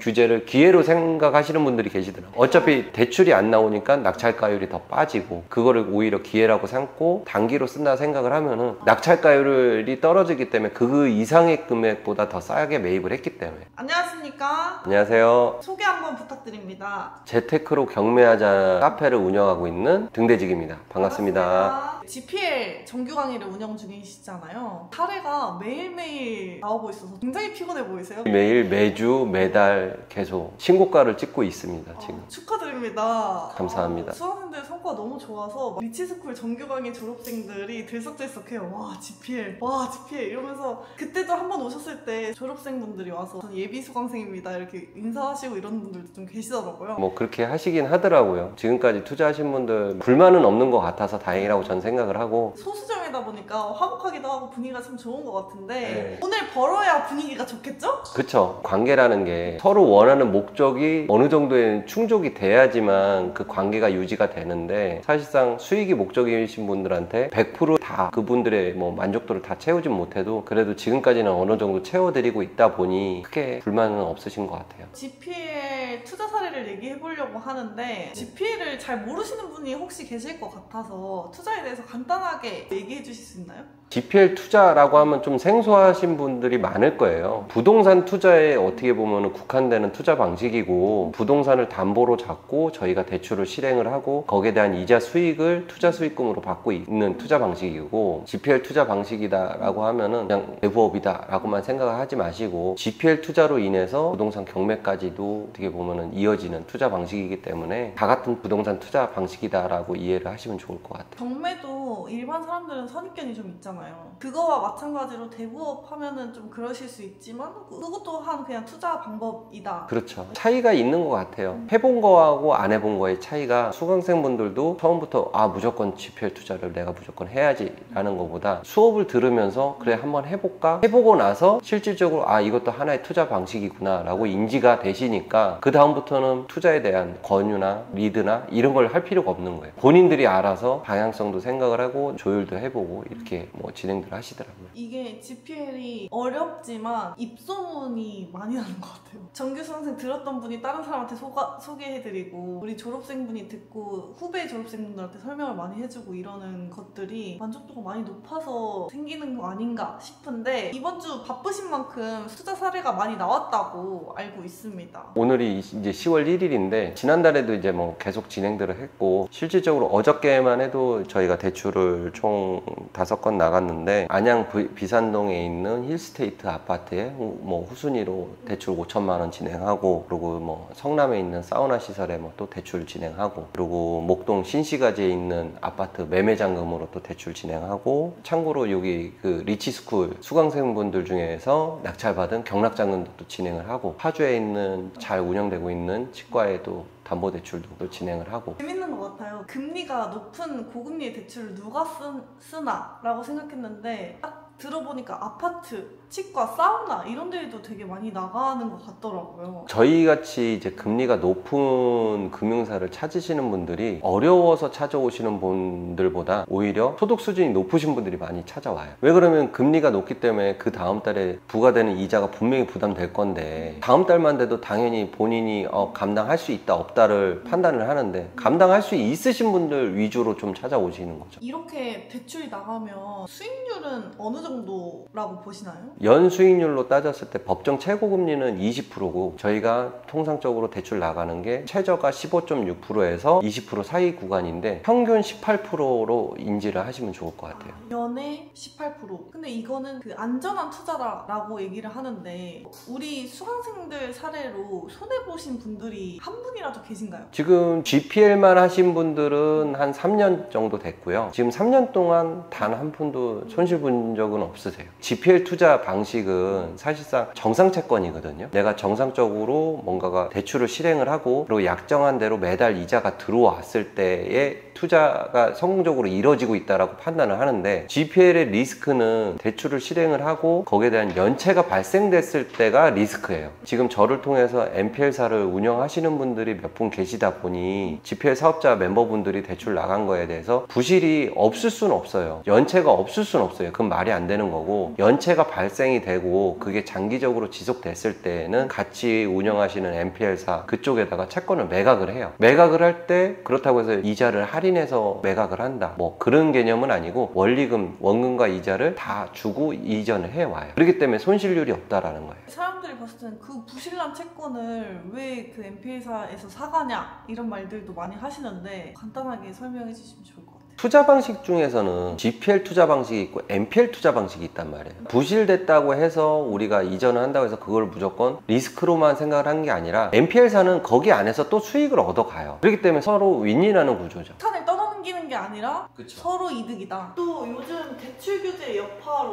규제를 기회로 생각하시는 분들이 계시더라고요. 어차피 대출이 안 나오니까 낙찰가율이 더 빠지고 그거를 오히려 기회라고 삼고 단기로 쓴다 생각을 하면은 낙찰가율이 떨어지기 때문에 그 이상의 금액보다 더 싸게 매입을 했기 때문에. 안녕하십니까? 안녕하세요. 소개 한번 부탁드립니다. 재테크로 경매하자 카페를 운영하고 있는 등대직입니다. 반갑습니다. GPL 정규 강의를 운영 중이시잖아요. 사례가 매일매일 나오고 있어서 굉장히 피곤해 보이세요? 매일, 매주, 매달 계속 신고가를 찍고 있습니다. 지금. 축하드립니다. 감사합니다. 수강생들 성과가 너무 좋아서 리치스쿨 정규 강의 졸업생들이 들썩들썩해요. 와 GPL, 와 GPL 이러면서 그때도 한번 오셨을 때 졸업생분들이 와서 전 예비 수강생입니다 이렇게 인사하시고 이런 분들도 좀 계시더라고요. 뭐 그렇게 하시긴 하더라고요. 지금까지 투자하신 분들 불만은 없는 것 같아서 다행이라고 전 생각을 하고. 소수점이다 보니까 화목하기도 하고 분위기가 참 좋은 것 같은데 네. 오늘 벌어야 분위기가 좋겠죠? 그쵸. 관계라는 게 서로 원하는 목적이 어느 정도의 충족이 돼야지만 그 관계가 유지가 되는데 사실상 수익이 목적이신 분들한테 100% 그분들의 뭐 만족도를 다 채우진 못해도 그래도 지금까지는 어느 정도 채워드리고 있다 보니 크게 불만은 없으신 것 같아요. GPL 투자 사례를 얘기해 보려고 하는데 GPL을 잘 모르시는 분이 혹시 계실 것 같아서 투자에 대해서 간단하게 얘기해 주실 수 있나요? GPL 투자라고 하면 좀 생소하신 분들이 많을 거예요. 부동산 투자에 어떻게 보면 국한되는 투자 방식이고 부동산을 담보로 잡고 저희가 대출을 실행을 하고 거기에 대한 이자 수익을 투자 수익금으로 받고 있는 투자 방식이고 GPL 투자 방식이다라고 하면은 그냥 대부업이다라고만 생각을 하지 마시고 GPL 투자로 인해서 부동산 경매까지도 어떻게 보면은 이어지는 투자 방식이기 때문에 다 같은 부동산 투자 방식이다라고 이해를 하시면 좋을 것 같아요. 경매도 일반 사람들은 선입견이 좀 있잖아요. 그거와 마찬가지로 대부업 하면은 좀 그러실 수 있지만 그것 또한 그냥 투자 방법이다. 그렇죠. 차이가 있는 것 같아요. 해본 거하고 안 해본 거의 차이가 수강생분들도 처음부터 무조건 GPL 투자를 내가 무조건 해야지 라는 것보다 수업을 들으면서 그래 한번 해볼까? 해보고 나서 실질적으로 이것도 하나의 투자 방식이구나 라고 인지가 되시니까 그 다음부터는 투자에 대한 권유나 리드나 이런 걸 할 필요가 없는 거예요. 본인들이 알아서 방향성도 생각을 하고 조율도 해보고 이렇게 뭐 진행들 하시더라고요. 이게 GPL이 어렵지만 입소문이 많이 나는 것 같아요. 정규 수강생 들었던 분이 다른 사람한테 소개해드리고 우리 졸업생분이 듣고 후배 졸업생분들한테 설명을 많이 해주고 이러는 것들이 만족도가 많이 높아서 생기는 거 아닌가 싶은데 이번 주 바쁘신 만큼 투자 사례가 많이 나왔다고 알고 있습니다. 오늘이 이제 10월 1일인데 지난달에도 이제 뭐 계속 진행들을 했고 실질적으로 어저께만 해도 저희가 대출을 총 5건 나갔는데 안양 비산동에 있는 힐스테이트 아파트에 뭐 후순위로 대출 5천만 원 진행하고 그리고 뭐 성남에 있는 사우나 시설에 뭐 또 대출 진행하고 그리고 목동 신시가지에 있는 아파트 매매잔금으로 또 대출 진행하고 참고로 여기 그 리치스쿨 수강생분들 중에서 낙찰받은 경락잔금도 또 진행을 하고 파주에 있는 잘 운영되고 있는 치과에도 담보대출도 진행을 하고. 재밌는 것 같아요. 금리가 높은 고금리의 대출을 누가 쓰나 라고 생각했는데 딱 들어보니까 아파트, 치과, 사우나 이런 데에도 되게 많이 나가는 것 같더라고요. 저희 같이 이제 금리가 높은 금융사를 찾으시는 분들이 어려워서 찾아오시는 분들보다 오히려 소득 수준이 높으신 분들이 많이 찾아와요. 왜 그러면 금리가 높기 때문에 그 다음 달에 부과되는 이자가 분명히 부담될 건데 다음 달만 돼도 당연히 본인이 감당할 수 있다 없다를 판단을 하는데 감당할 수 있으신 분들 위주로 좀 찾아오시는 거죠. 이렇게 대출이 나가면 수익률은 어느 정도라고 보시나요? 연 수익률로 따졌을 때 법정 최고금리는 20%고 저희가 통상적으로 대출 나가는 게 최저가 15.6%에서 20% 사이 구간인데 평균 18%로 인지를 하시면 좋을 것 같아요. 연에 18%. 근데 이거는 그 안전한 투자라고 얘기를 하는데 우리 수강생들 사례로 손해보신 분들이 한 분이라도 계신가요? 지금 GPL만 하신 분들은 한 3년 정도 됐고요. 지금 3년 동안 단 한 푼도 손실 본 적은 없으세요. GPL 투자 방식은 사실상 정상채권이거든요. 내가 정상적으로 뭔가가 대출을 실행을 하고 그리고 약정한 대로 매달 이자가 들어왔을 때에 투자가 성공적으로 이루어지고 있다고 판단을 하는데 GPL의 리스크는 대출을 실행을 하고 거기에 대한 연체가 발생됐을 때가 리스크예요. 지금 저를 통해서 NPL사를 운영하시는 분들이 몇 분 계시다 보니 GPL 사업자 멤버분들이 대출 나간 거에 대해서 부실이 없을 수는 없어요. 연체가 없을 수는 없어요. 그건 말이 안 되는 거고 연체가 발생이 되고 그게 장기적으로 지속됐을 때는 같이 운영하시는 NPL사 그쪽에다가 채권을 매각을 해요. 매각을 할 때 그렇다고 해서 이자를 할인해서 매각을 한다 뭐 그런 개념은 아니고 원리금, 원금과 이자를 다 주고 이전을 해와요. 그렇기 때문에 손실률이 없다라는 거예요. 사람들이 봤을 때는 그 부실난 채권을 왜 그 NPL사에서 사가냐 이런 말들도 많이 하시는데 간단하게 설명해 주시면 좋을 것 같아요. 투자 방식 중에서는 GPL 투자 방식이 있고 NPL 투자 방식이 있단 말이에요. 부실됐다고 해서 우리가 이전을 한다고 해서 그걸 무조건 리스크로만 생각을 하는 게 아니라 NPL사는 거기 안에서 또 수익을 얻어가요. 그렇기 때문에 서로 윈윈하는 구조죠. 차를 떠넘기는 게 아니라 그쵸. 서로 이득이다. 또 요즘 대출 규제 여파로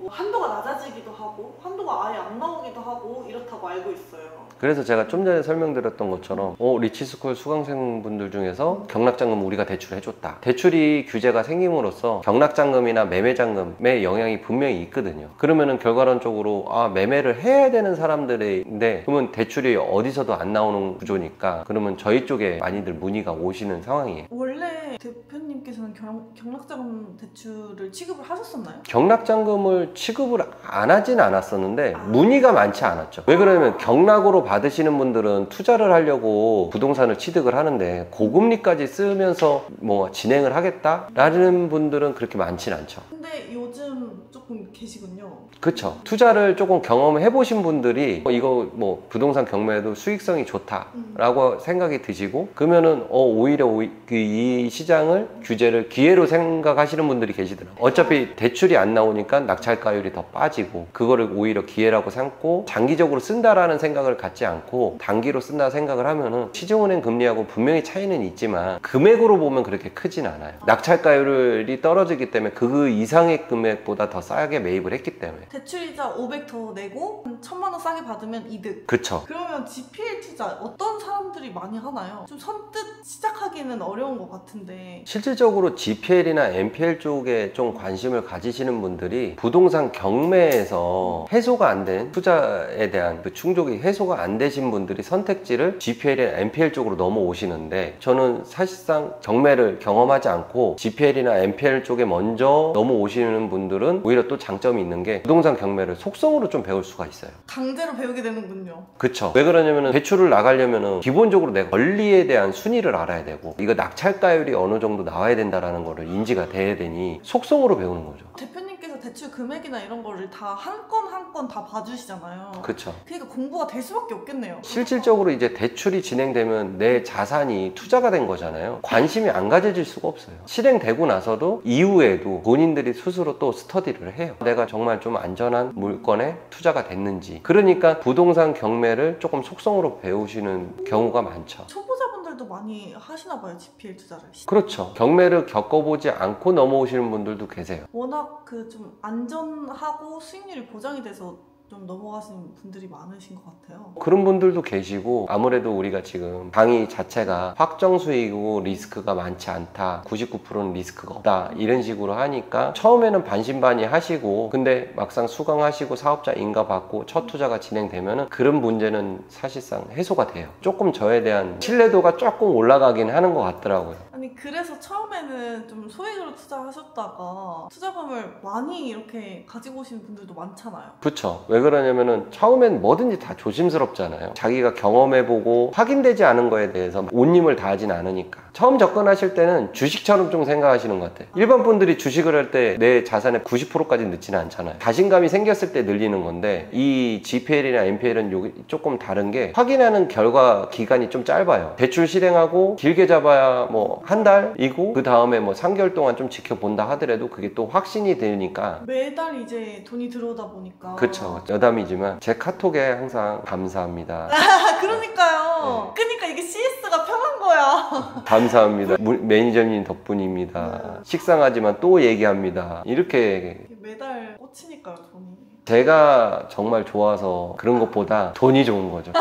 뭐 한도가 낮아지기도 하고 한도가 아예 안 나오기도 하고 이렇다고 알고 있어요. 그래서 제가 좀 전에 설명드렸던 것처럼 리치스쿨 수강생분들 중에서 경락잔금 우리가 대출해줬다. 대출이 규제가 생김으로써 경락잔금이나 매매잔금의 영향이 분명히 있거든요. 그러면은 결과론적으로 매매를 해야 되는 사람들인데 그러면 대출이 어디서도 안 나오는 구조니까 그러면 저희 쪽에 많이들 문의가 오시는 상황이에요. 원래 대표님께서는 경락자금 대출을 취급을 하셨었나요? 경락잔금을 취급을 안 하진 않았었는데 문의가 많지 않았죠. 왜 그러냐면 경락으로 받으시는 분들은 투자를 하려고 부동산을 취득을 하는데 고금리까지 쓰면서 뭐 진행을 하겠다라는 분들은 그렇게 많진 않죠. 근데 요즘 조금 계시군요. 그쵸. 투자를 조금 경험해 보신 분들이 이거 뭐 부동산 경매도 수익성이 좋다라고 생각이 드시고 그러면은 오히려 이 시장을 규제를 기회로 생각하시는 분들이 계시더라고요. 어차피 대출이 안 나오니까 낙찰가율이 더 빠지고 그거를 오히려 기회라고 삼고 장기적으로 쓴다라는 생각을 갖지 않고 단기로 쓴다 생각을 하면은 시중은행 금리하고 분명히 차이는 있지만 금액으로 보면 그렇게 크진 않아요. 낙찰가율이 떨어지기 때문에 그 이상의 금액보다 더 싸게 매입을 했기 때문에. 대출이자 500 더 내고 1,000만 원 싸게 받으면 이득. 그쵸. 그러면 GPL 투자 어떤 사람들이 많이 하나요? 좀 선뜻 시작하기는 어려운 것 같은데. 실질적으로 GPL이나 NPL 쪽에 좀 관심을 가지시는 분들이 부동산 경매에서 해소가 안 된 투자에 대한 그 충족이 해소가 안 되신 분들이 선택지를 GPL이나 NPL 쪽으로 넘어오시는데 저는 사실상 경매를 경험하지 않고 GPL이나 NPL 쪽에 먼저 넘어오시는 분들은 오히려 또 장점이 있는 게 부동산 경매를 속성으로 좀 배울 수가 있어요. 강제로 배우게 되는군요. 그쵸. 왜 그러냐면은 대출을 나가려면은 기본적으로 내가 권리에 대한 순위를 알아야 되고 이거 낙찰가율이 어느 정도 나와야 된다라는 거를 인지가 돼야 되니 속성으로 배우는 거죠. 대표님께서 대출 금액이나 이런 거를 다 한 건 한 건 다 봐주시잖아요. 그쵸. 그러니까 공부가 될 수밖에 없겠네요. 실질적으로 이제 대출이 진행되면 내 자산이 투자가 된 거잖아요. 관심이 안 가져질 수가 없어요. 실행되고 나서도 이후에도 본인들이 스스로 또 스터디를 해요. 내가 정말 좀 안전한 물건에 투자가 됐는지. 그러니까 부동산 경매를 조금 속성으로 배우시는 경우가 많죠. 초보자분들도 많이 하시나 봐요, GPL 투자를. 그렇죠. 경매를 겪어보지 않고 넘어오시는 분들도 계세요. 워낙 그 좀 안전하고 수익률이 보장이 돼서 좀 넘어가시는 분들이 많으신 것 같아요. 그런 분들도 계시고 아무래도 우리가 지금 강의 자체가 확정 수익이고 리스크가 많지 않다 99%는 리스크가 없다 이런 식으로 하니까 처음에는 반신반의 하시고 근데 막상 수강하시고 사업자 인가 받고 첫 투자가 진행되면은 그런 문제는 사실상 해소가 돼요. 조금 저에 대한 신뢰도가 조금 올라가긴 하는 것 같더라고요. 아니 그래서 처음에는 좀 소액으로 투자하셨다가 투자금을 많이 이렇게 가지고 오시는 분들도 많잖아요. 그렇죠. 왜 그러냐면은 처음엔 뭐든지 다 조심스럽잖아요. 자기가 경험해보고 확인되지 않은 거에 대해서 온 힘을 다하진 않으니까. 처음 접근하실 때는 주식처럼 좀 생각하시는 것 같아요. 일반 분들이 주식을 할 때 내 자산의 90%까지 넣지는 않잖아요. 자신감이 생겼을 때 늘리는 건데 이 GPL이나 NPL은 조금 다른 게 확인하는 결과 기간이 좀 짧아요. 대출 실행하고 길게 잡아야 뭐 한 달이고 그 다음에 뭐 3개월 동안 좀 지켜본다 하더라도 그게 또 확신이 되니까 매달 이제 돈이 들어오다 보니까 그렇죠. 여담이지만 제 카톡에 항상 감사합니다. 그러니까요. 그러니까 이게 CS가 편한 거야. 감사합니다. 매니저님 덕분입니다. 식상하지만 또 얘기합니다. 이렇게 매달 꽂히니까요, 돈이. 제가 정말 좋아서 그런 것보다 돈이 좋은 거죠.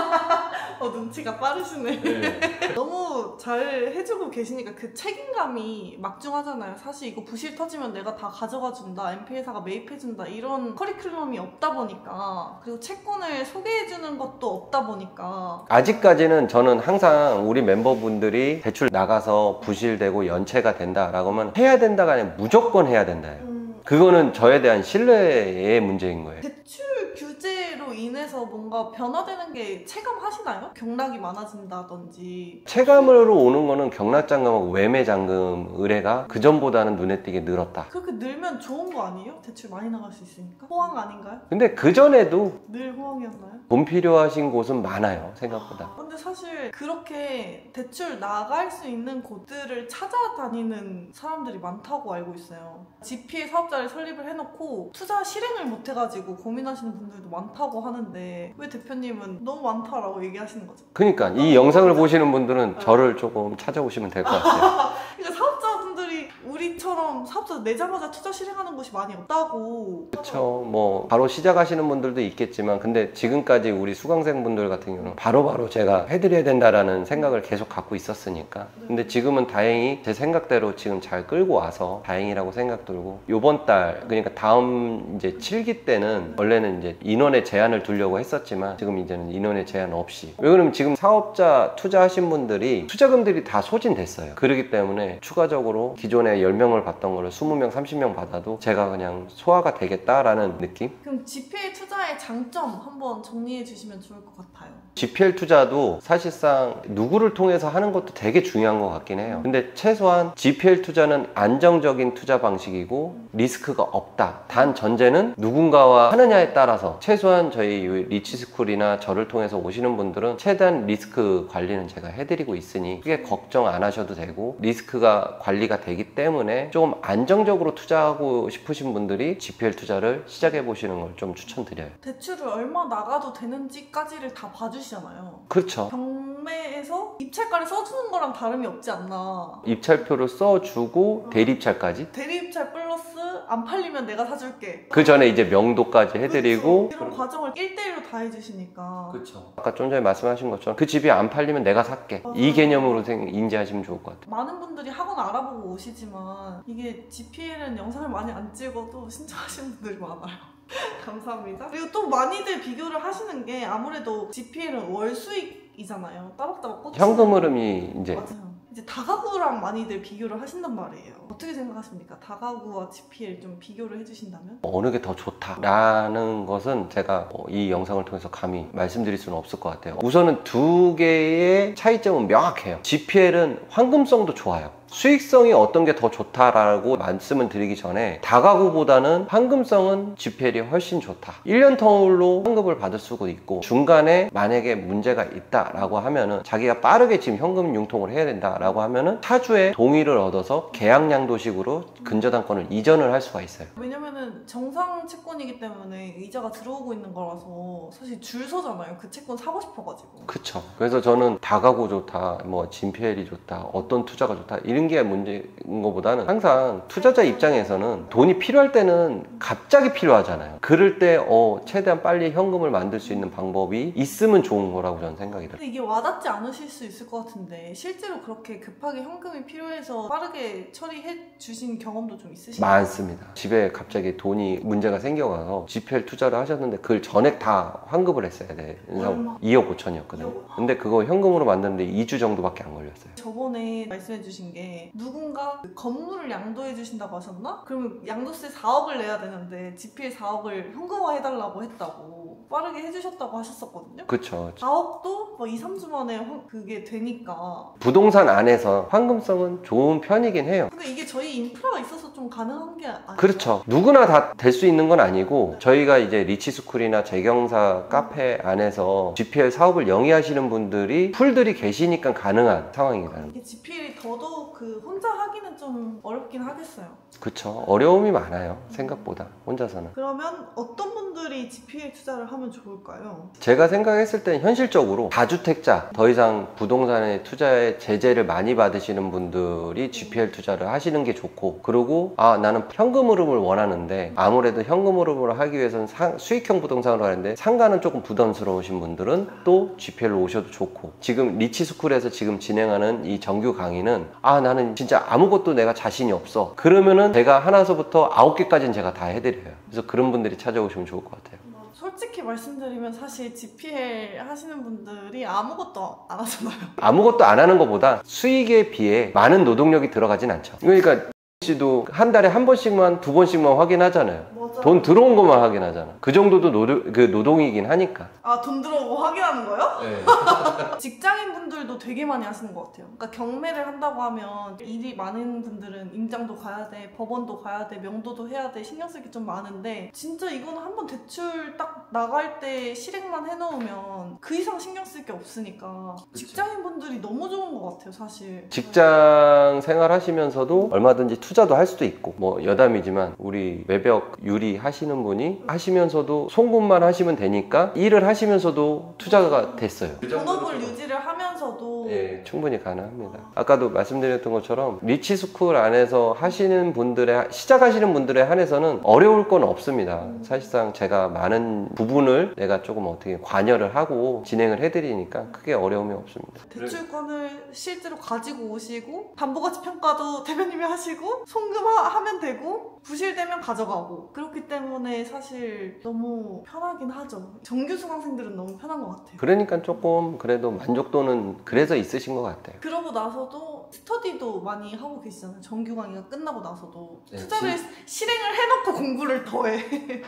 눈치가 빠르시네. 너무 잘 해주고 계시니까 그 책임감이 막중하잖아요. 사실 이거 부실 터지면 내가 다 가져가 준다, NPL사가 매입해준다 이런 커리큘럼이 없다 보니까 그리고 채권을 소개해주는 것도 없다 보니까 아직까지는 저는 항상 우리 멤버분들이 대출 나가서 부실되고 연체가 된다라고 하면 해야 된다가 아니라 무조건 해야 된다예요. 그거는 저에 대한 신뢰의 문제인 거예요. 대출 규제로 인해서 뭔가 변화되는 게 체감하시나요? 경락이 많아진다든지. 체감으로 오는 거는 경락잔금하고 외매잔금 의뢰가 그전보다는 눈에 띄게 늘었다. 그렇게 늘면 좋은 거 아니에요? 대출 많이 나갈 수 있으니까? 호황 아닌가요? 근데 그전에도 늘 호황이었나요? 돈 필요하신 곳은 많아요, 생각보다. 근데 사실 그렇게 대출 나갈 수 있는 곳들을 찾아다니는 사람들이 많다고 알고 있어요. GPA 사업자를 설립을 해놓고 투자 실행을 못해가지고 고민하시는 분들도 많다고 하는데 왜 대표님은 너무 많다라고 얘기하시는 거죠? 그러니까 이 영상을 보시는 분들은 저를 조금 찾아오시면 될 것 같아요. 그러니까 사업자분들이 우리처럼 사업자 내자마자 투자 실행하는 곳이 많이 없다고. 그렇죠. 뭐 바로 시작하시는 분들도 있겠지만 근데 지금까지 우리 수강생분들 같은 경우는 바로바로 제가 해드려야 된다라는 생각을 계속 갖고 있었으니까. 근데 지금은 다행히 제 생각대로 지금 잘 끌고 와서 다행이라고 생각 들고 요번 달 그러니까 다음 이제 7기 때는 원래는 이제 인원의 제한을 두려고 했었지만 지금 이제는 인원의 제한 없이 왜 그러면 지금 사업자 투자하신 분들이 투자금들이 다 소진됐어요. 그렇기 때문에 추가적으로 기존에 10명을 받던 거를 20명, 30명 받아도 제가 그냥 소화가 되겠다라는 느낌? 그럼 GPA 투자의 장점 한번 정리해 주시면 좋을 것 같아요. GPL 투자도 사실상 누구를 통해서 하는 것도 되게 중요한 것 같긴 해요. 근데 최소한 GPL 투자는 안정적인 투자 방식이고 리스크가 없다. 단 전제는 누군가와 하느냐에 따라서 최소한 저희 리치스쿨이나 저를 통해서 오시는 분들은 최대한 리스크 관리는 제가 해드리고 있으니 크게 걱정 안 하셔도 되고 리스크가 관리가 되기 때문에 조금 안정적으로 투자하고 싶으신 분들이 GPL 투자를 시작해 보시는 걸 좀 추천드려요. 대출을 얼마 나가도 되는지까지를 다 봐주시잖아요. 그렇죠. 경매에서 입찰가를 써주는 거랑 다름이 없지 않나. 입찰표를 써주고 대리입찰까지 대리입찰 플러스 안 팔리면 내가 사줄게. 그 전에 이제 명도까지 해드리고 그쵸. 이런 과정을 1대1로 다 해주시니까. 그렇죠. 아까 좀 전에 말씀하신 것처럼 그 집이 안 팔리면 내가 살게 이 개념으로 인지하시면 좋을 것 같아요. 많은 분들이 학원 알아보고 오시지만 이게 GPL은 영상을 많이 안 찍어도 신청하시는 분들이 많아요. 감사합니다. 그리고 또 많이들 비교를 하시는 게 아무래도 GPL은 월 수익이잖아요. 따박따박 꽂히는 현금 흐름이 이제 맞아요. 이제 다가구랑 많이들 비교를 하신단 말이에요. 어떻게 생각하십니까? 다가구와 GPL 좀 비교를 해주신다면? 어느 게 더 좋다라는 것은 제가 이 영상을 통해서 감히 말씀드릴 수는 없을 것 같아요. 우선은 두 개의 차이점은 명확해요. GPL은 황금성도 좋아요. 수익성이 어떤 게 더 좋다라고 말씀을 드리기 전에 다가구보다는 황금성은 GPL이 훨씬 좋다. 1년 터울로 환급을 받을 수도 있고 중간에 만약에 문제가 있다라고 하면은 자기가 빠르게 지금 현금 융통을 해야 된다라고 하면은 차주의 동의를 얻어서 계약양도식으로 근저당권을 이전을 할 수가 있어요. 왜냐면은 정상 채권이기 때문에 이자가 들어오고 있는 거라서 사실 줄 서잖아요. 그 채권 사고 싶어가지고. 그쵸. 그래서 저는 다가구 좋다, 뭐 GPL이 좋다, 어떤 투자가 좋다 이런 게 문제인 것보다는 항상 투자자 입장에서는 돈이 필요할 때는 갑자기 필요하잖아요. 그럴 때 최대한 빨리 현금을 만들 수 있는 방법이 있으면 좋은 거라고 저는 생각이 들어요. 근데 이게 와닿지 않으실 수 있을 것 같은데 실제로 그렇게 급하게 현금이 필요해서 빠르게 처리해 주신 경험도 좀 있으신가요? 많습니다. 집에 갑자기 돈이 문제가 생겨가서 GPL 투자를 하셨는데 그걸 전액 다 환급을 했어야 돼. 그래서 얼마? 2억 5천이었거든요. 근데 그거 현금으로 만드는데 2주 정도밖에 안 걸렸어요. 저번에 말씀해 주신 게 누군가 건물을 양도해 주신다고 하셨나? 그러면 양도세 4억을 내야 되는데 GPL 4억을 현금화 해달라고 했다고 빠르게 해주셨다고 하셨었거든요. 그쵸. 4억도 뭐 2, 3주 만에 그게 되니까. 부동산 안에서 황금성은 좋은 편이긴 해요. 근데 이게 저희 인프라가 있어서 좀 가능한 게 아니에요? 그렇죠. 누구나 다 될 수 있는 건 아니고 저희가 이제 리치스쿨이나 재경사 카페 안에서 GPL 사업을 영위하시는 분들이 풀들이 계시니까 가능한 상황이라는 거예요. 이게 GPL이 더더욱 그 혼자 하기는 좀 어렵긴 하겠어요. 그쵸. 어려움이 많아요. 생각보다 혼자서는. 그러면 어떤 분들이 GPL 투자를 하면 좋을까요? 제가 생각했을 때는 현실적으로 다주택자 더 이상 부동산에 투자에 제재를 많이 받으시는 분들이 GPL 투자를 하시는 게 좋고 그리고 나는 현금 흐름을 원하는데 아무래도 현금 흐름을 하기 위해서는 수익형 부동산으로 하는데 상가는 조금 부담스러우신 분들은 또 GPL로 오셔도 좋고 지금 리치스쿨에서 지금 진행하는 이 정규 강의는 나는 진짜 아무것도 내가 자신이 없어 그러면은 제가 하나서부터 9개까지는 제가 다 해드려요. 그래서 그런 분들이 찾아오시면 좋을 것 같아요. 솔직히 말씀드리면 사실 GPL 하시는 분들이 아무것도 안 하잖아요. 아무것도 안 하는 것보다 수익에 비해 많은 노동력이 들어가진 않죠. 그러니까 MBC도 한 달에 한 번씩만 두 번씩만 확인하잖아요. 맞아. 돈 들어온 것만 확인하잖아. 그 정도도 노동이긴 하니까. 아, 돈 들어오고 확인하는 거요? 네. 직장인분들도 되게 많이 하시는 것 같아요. 그러니까 경매를 한다고 하면 일이 많은 분들은 임장도 가야 돼, 법원도 가야 돼, 명도도 해야 돼, 신경 쓸 게 좀 많은데 진짜 이거는 한번 대출 딱 나갈 때 실행만 해놓으면 그 이상 신경 쓸 게 없으니까 직장인분들이 너무 좋은 것 같아요, 사실. 직장 생활 하시면서도 얼마든지 투자도 할 수도 있고, 뭐 여담이지만 우리 외벽 유리 하시는 분이 하시면서도 송금만 하시면 되니까 일을 하시면서도 투자가 됐어요. 본업을 유지를 하면서도 예, 충분히 가능합니다. 아까도 말씀드렸던 것처럼 리치스쿨 안에서 하시는 분들의 시작하시는 분들에 한해서는 어려울 건 없습니다. 사실상 제가 많은 부분을 내가 조금 어떻게 관여를 하고 진행을 해드리니까 크게 어려움이 없습니다. 대출권을 실제로 가지고 오시고 담보가치 평가도 대표님이 하시고 송금하면 되고 부실되면 가져가고 그렇기 때문에 사실 너무 편하긴 하죠. 정규 수강생들은 너무 편한 것 같아요. 그러니까 조금 그래도 만족도는 그래서 있으신 것 같아요. 그러고 나서도 스터디도 많이 하고 계시잖아요. 정규 강의가 끝나고 나서도 네, 투자를 실행을 해놓고 공부를 더해.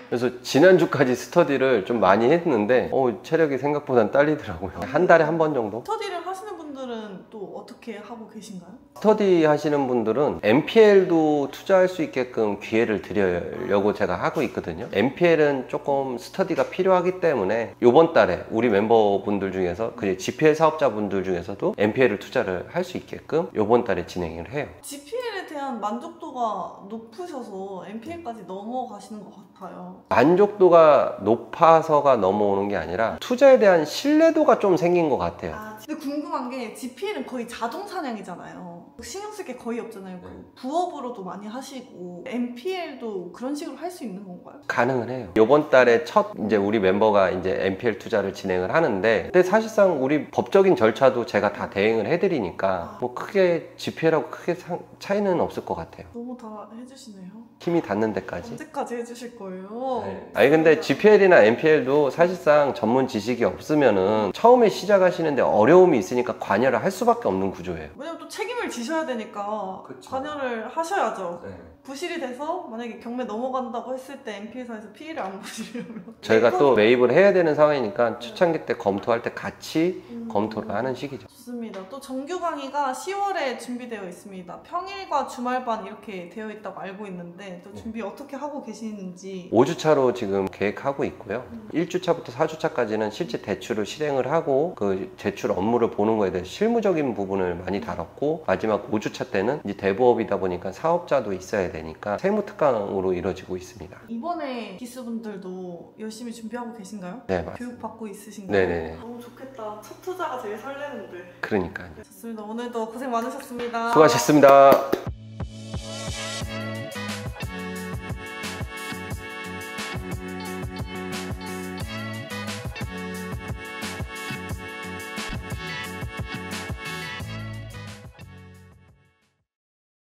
그래서 지난주까지 스터디를 좀 많이 했는데 체력이 생각보단 딸리더라고요. 한 달에 한 번 정도? 스터디를 하시는 분들은 또 어떻게 하고 계신가요? 스터디 하시는 분들은 MPL도 투자할 수 있게끔 기회를 드리려고 제가 하고 있거든요. MPL은 조금 스터디가 필요하기 때문에 이번 달에 우리 멤버분들 중에서 그 GPL 사업자분들 중에서도 MPL을 투자를 할 수 있게끔 이번 달에 진행을 해요. GPL에 대한 만족도가 높으셔서 MPL까지 넘어가시는 것 같아요. 만족도가 높아서가 넘어오는 게 아니라 투자에 대한 신뢰도가 좀 생긴 것 같아요. 근데 궁금한 게 GPL은 거의 자동 사냥이잖아요. 신경 쓸 게 거의 없잖아요. 부업으로도 많이 하시고 MPL도 그런 식으로 할 수 있는 건가요? 가능은 해요. 이번 달에 첫 이제 우리 멤버가 이제 MPL 투자를 진행을 하는데, 근데 사실상 우리 법적인 절차도 제가 다 대행을 해드리니까 뭐 크게 GPL하고 크게 차이는 없을 것 같아요. 너무 다 해주시네요. 힘이 닿는 데까지. 언제까지 해주실 거예요? 아니 근데 GPL이나 MPL도 사실상 전문 지식이 없으면은 처음에 시작하시는데 어려움이 있으니까 관여를 할 수밖에 없는 구조예요. 왜냐면 또 책임을 지셔야 되니까 그쵸. 관여를 하셔야죠. 네. 부실이 돼서 만약에 경매 넘어간다고 했을 때 MP에서에서 피해를 안 보시려면 저희가 또 매입을 해야 되는 상황이니까 초창기 때 검토할 때 같이 검토를 하는 시기죠. 좋습니다. 또 정규 강의가 10월에 준비되어 있습니다. 평일과 주말반 이렇게 되어 있다고 알고 있는데 또 준비 어떻게 하고 계시는지. 5주차로 지금 계획하고 있고요. 1주차부터 4주차까지는 실제 대출을 실행을 하고 그 대출 업무를 보는 거에 대해서 실무적인 부분을 많이 다뤘고, 마지막 5주차 때는 이제 대부업이다 보니까 사업자도 있어야 되니까 세무 특강으로 이루어지고 있습니다. 이번에 기수분들도 열심히 준비하고 계신가요? 네, 맞습니다. 교육 받고 있으신가요? 네네. 너무 좋겠다. 첫 투자가 제일 설레는데. 그러니까요. 좋습니다. 오늘도 고생 많으셨습니다. 수고하셨습니다.